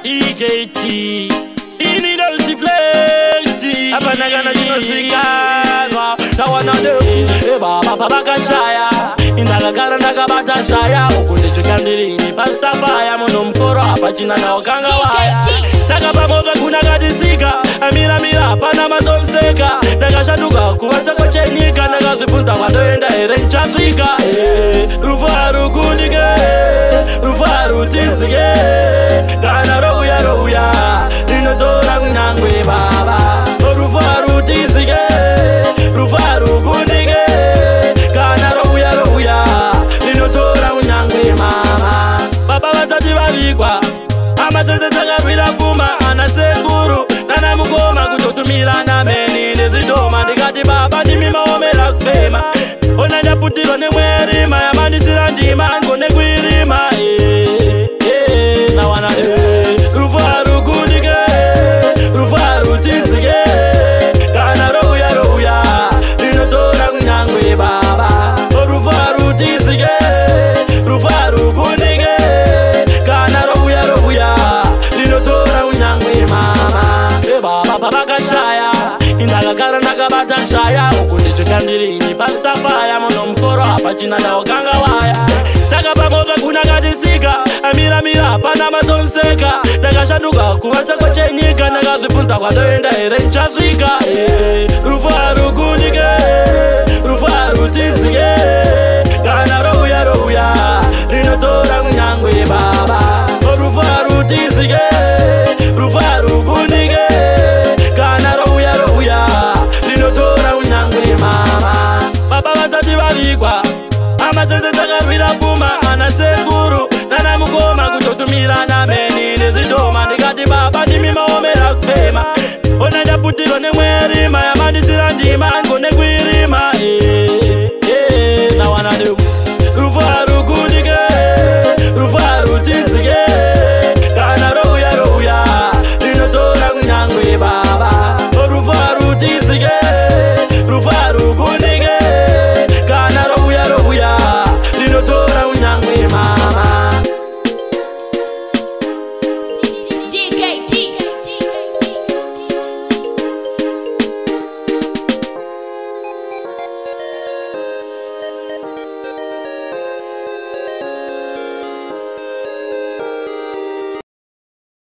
EKT ini ndo siflexi hapana kana jinosikana na wanadefu baba bakashaya indagakara ndakabata shaya ukundichikandirini pastafaya muno mkoro apa china naokanga waya ndakapamova kunakadisika amiramira hapana mazonseka ndakashanduka kuvanza kochenyika ndakazvibvunza kwandoenda here nchasvika rufa rukundike rufa rutizike kana rouya rinotora kunyangwe baba rufa rutizike rufa rukundike kana rouya rinotora kunyangwe mama baba vasati vavikwa amadzese dzakarwira pfuma ana sekuru nana mukoma kutotumira nameni nezvidoma ndikati baba ndimi maomera kufema ona ndaputirwa nemwerima yamanisira ndima ngone kuirima nawana rufa rukundike rufa rutizike kana rouya rinotora kunyangwe baba rufa rutizike rufa rukundike kana rouya rinotora kunyangwe mama baba bakashaya indagakara ndakabata shaya ukundichikandirini pastafaya muno mkoro apa china ndaokanga waya ndakapamova kunakadisika amiramira hapana mazonseka ndakashanduka kuvanza kochenyika ndakazvibvunza kwandoenda here nchasvika rufa rukundike rufa rutizike kana rouya rinotora kunyangwe baba rufa rutizike rufa rukundike kana rouya rinotora kunyangwe mama baba vasati vavikwa amadzese dzakarwira pfuma ana sekuru nana mukoma kutotumira name